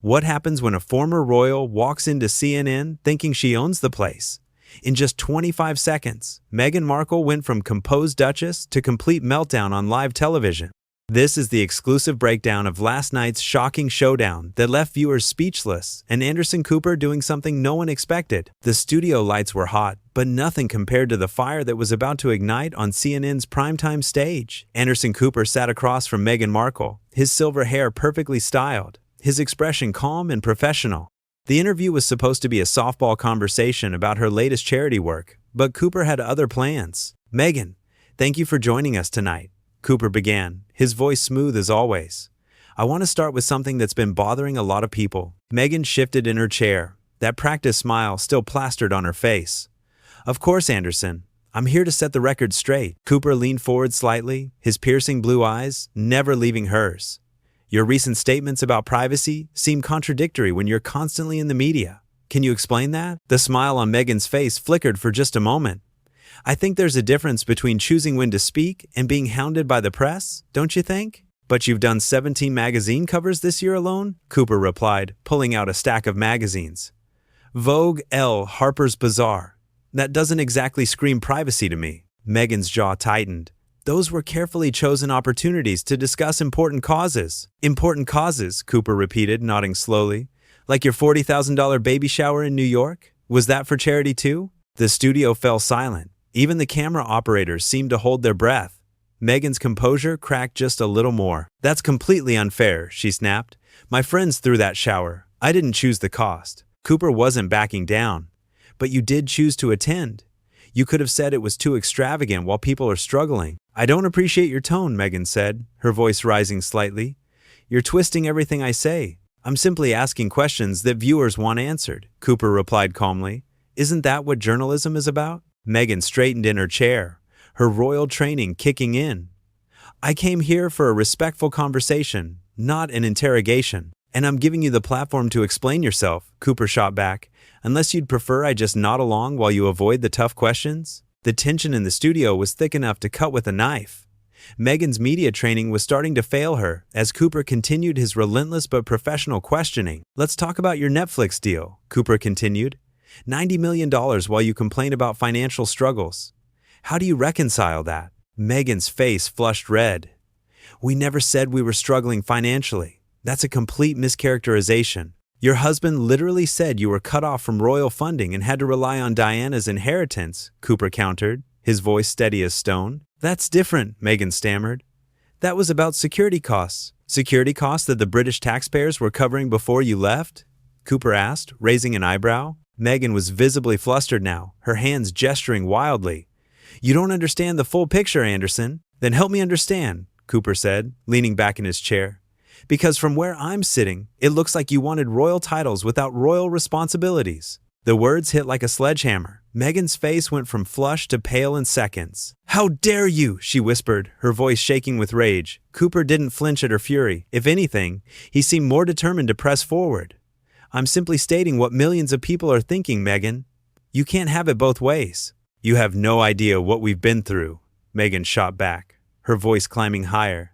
What happens when a former royal walks into CNN thinking she owns the place? In just 25 seconds, Meghan Markle went from composed duchess to complete meltdown on live television. This is the exclusive breakdown of last night's shocking showdown that left viewers speechless and Anderson Cooper doing something no one expected. The studio lights were hot, but nothing compared to the fire that was about to ignite on CNN's primetime stage. Anderson Cooper sat across from Meghan Markle, his silver hair perfectly styled, his expression calm and professional. The interview was supposed to be a softball conversation about her latest charity work, but Cooper had other plans. "Meghan, thank you for joining us tonight," Cooper began, his voice smooth as always. "I want to start with something that's been bothering a lot of people." Meghan shifted in her chair, that practiced smile still plastered on her face. "Of course, Anderson. I'm here to set the record straight." Cooper leaned forward slightly, his piercing blue eyes never leaving hers. "Your recent statements about privacy seem contradictory when you're constantly in the media. Can you explain that?" The smile on Meghan's face flickered for just a moment. "I think there's a difference between choosing when to speak and being hounded by the press, don't you think?" "But you've done 17 magazine covers this year alone," Cooper replied, pulling out a stack of magazines. "Vogue, Elle, Harper's Bazaar. That doesn't exactly scream privacy to me." Meghan's jaw tightened. "Those were carefully chosen opportunities to discuss important causes." "Important causes," Cooper repeated, nodding slowly. "Like your $40,000 baby shower in New York? Was that for charity too?" The studio fell silent. Even the camera operators seemed to hold their breath. Meghan's composure cracked just a little more. "That's completely unfair," she snapped. "My friends threw that shower. I didn't choose the cost." Cooper wasn't backing down. "But you did choose to attend. You could have said it was too extravagant while people are struggling." "I don't appreciate your tone," Meghan said, her voice rising slightly. "You're twisting everything I say. I'm simply asking questions that viewers want answered," Cooper replied calmly. "Isn't that what journalism is about?" Meghan straightened in her chair, her royal training kicking in. "I came here for a respectful conversation, not an interrogation. And I'm giving you the platform to explain yourself," Cooper shot back. "Unless you'd prefer I just nod along while you avoid the tough questions?" The tension in the studio was thick enough to cut with a knife. Meghan's media training was starting to fail her as Cooper continued his relentless but professional questioning. "Let's talk about your Netflix deal," Cooper continued. $90 million while you complain about financial struggles. How do you reconcile that?" Meghan's face flushed red. "We never said we were struggling financially. That's a complete mischaracterization. Your husband literally said you were cut off from royal funding and had to rely on Diana's inheritance," Cooper countered, his voice steady as stone. "That's different," Meghan stammered. "That was about security costs." "Security costs that the British taxpayers were covering before you left?" Cooper asked, raising an eyebrow. Meghan was visibly flustered now, her hands gesturing wildly. "You don't understand the full picture, Anderson." "Then help me understand," Cooper said, leaning back in his chair. "Because from where I'm sitting, it looks like you wanted royal titles without royal responsibilities." The words hit like a sledgehammer. Meghan's face went from flushed to pale in seconds. "How dare you!" she whispered, her voice shaking with rage. Cooper didn't flinch at her fury. If anything, he seemed more determined to press forward. "I'm simply stating what millions of people are thinking, Meghan. You can't have it both ways." "You have no idea what we've been through," Meghan shot back, her voice climbing higher.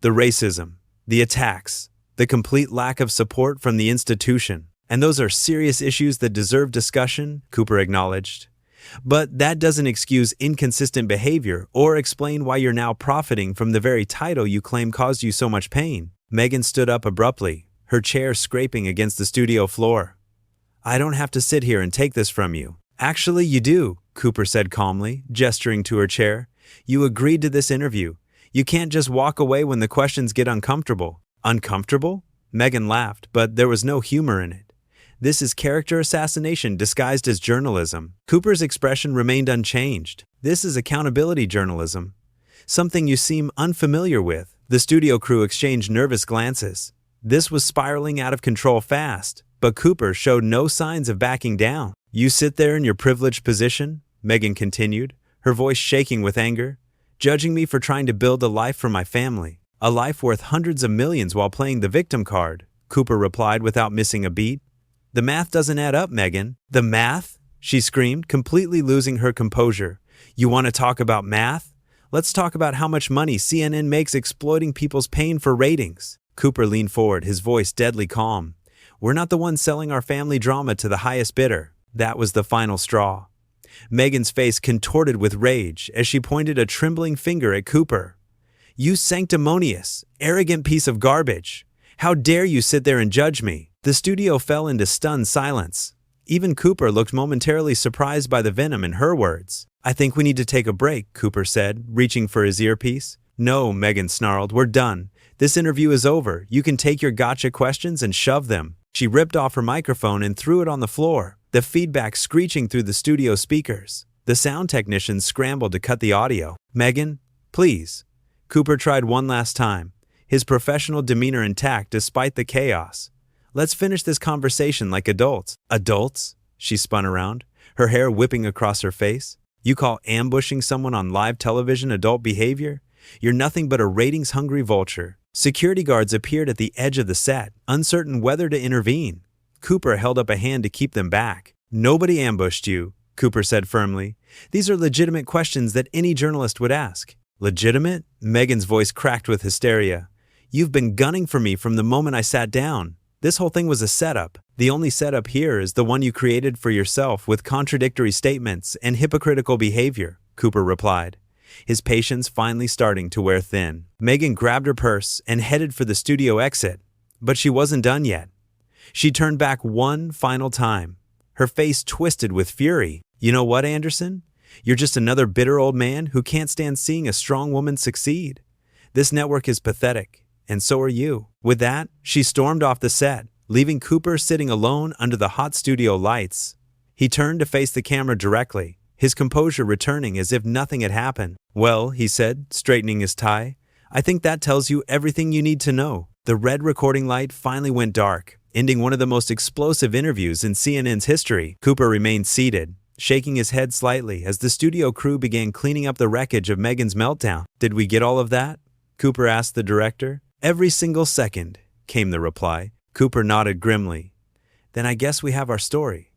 "The racism, the attacks, the complete lack of support from the institution. And those are serious issues that deserve discussion," Cooper acknowledged. "But that doesn't excuse inconsistent behavior or explain why you're now profiting from the very title you claim caused you so much pain." Meghan stood up abruptly, her chair scraping against the studio floor. "I don't have to sit here and take this from you." "Actually, you do," Cooper said calmly, gesturing to her chair. "You agreed to this interview. You can't just walk away when the questions get uncomfortable." "Uncomfortable?" Meghan laughed, but there was no humor in it. "This is character assassination disguised as journalism." Cooper's expression remained unchanged. "This is accountability journalism. Something you seem unfamiliar with." The studio crew exchanged nervous glances. This was spiraling out of control fast, but Cooper showed no signs of backing down. "You sit there in your privileged position," Meghan continued, her voice shaking with anger, "judging me for trying to build a life for my family. A life worth hundreds of millions while playing the victim card," Cooper replied without missing a beat. "The math doesn't add up, Meghan." "The math?" she screamed, completely losing her composure. "You want to talk about math? Let's talk about how much money CNN makes exploiting people's pain for ratings." Cooper leaned forward, his voice deadly calm. We're not the ones selling our family drama to the highest bidder. That was the final straw. Meghan's face contorted with rage as she pointed a trembling finger at Cooper. You sanctimonious, arrogant piece of garbage. How dare you sit there and judge me? The studio fell into stunned silence. Even Cooper looked momentarily surprised by the venom in her words. I think we need to take a break, Cooper said, reaching for his earpiece. No, Meghan snarled, we're done. This interview is over. You can take your gotcha questions and shove them. She ripped off her microphone and threw it on the floor, the feedback screeching through the studio speakers. The sound technicians scrambled to cut the audio. Meghan, please. Cooper tried one last time, his professional demeanor intact despite the chaos. Let's finish this conversation like adults. Adults? She spun around, her hair whipping across her face. You call ambushing someone on live television adult behavior? You're nothing but a ratings-hungry vulture. Security guards appeared at the edge of the set, uncertain whether to intervene. Cooper held up a hand to keep them back. Nobody ambushed you, Cooper said firmly. These are legitimate questions that any journalist would ask. Legitimate? Meghan's voice cracked with hysteria. You've been gunning for me from the moment I sat down. This whole thing was a setup. The only setup here is the one you created for yourself with contradictory statements and hypocritical behavior, Cooper replied, his patience finally starting to wear thin. Meghan grabbed her purse and headed for the studio exit, but she wasn't done yet. She turned back one final time, her face twisted with fury. You know what, Anderson? You're just another bitter old man who can't stand seeing a strong woman succeed. This network is pathetic, and so are you. With that, she stormed off the set, leaving Cooper sitting alone under the hot studio lights. He turned to face the camera directly, his composure returning as if nothing had happened. Well, he said, straightening his tie, I think that tells you everything you need to know. The red recording light finally went dark, ending one of the most explosive interviews in CNN's history. Cooper remained seated, shaking his head slightly as the studio crew began cleaning up the wreckage of Meghan's meltdown. Did we get all of that? Cooper asked the director. Every single second, came the reply. Cooper nodded grimly. Then I guess we have our story.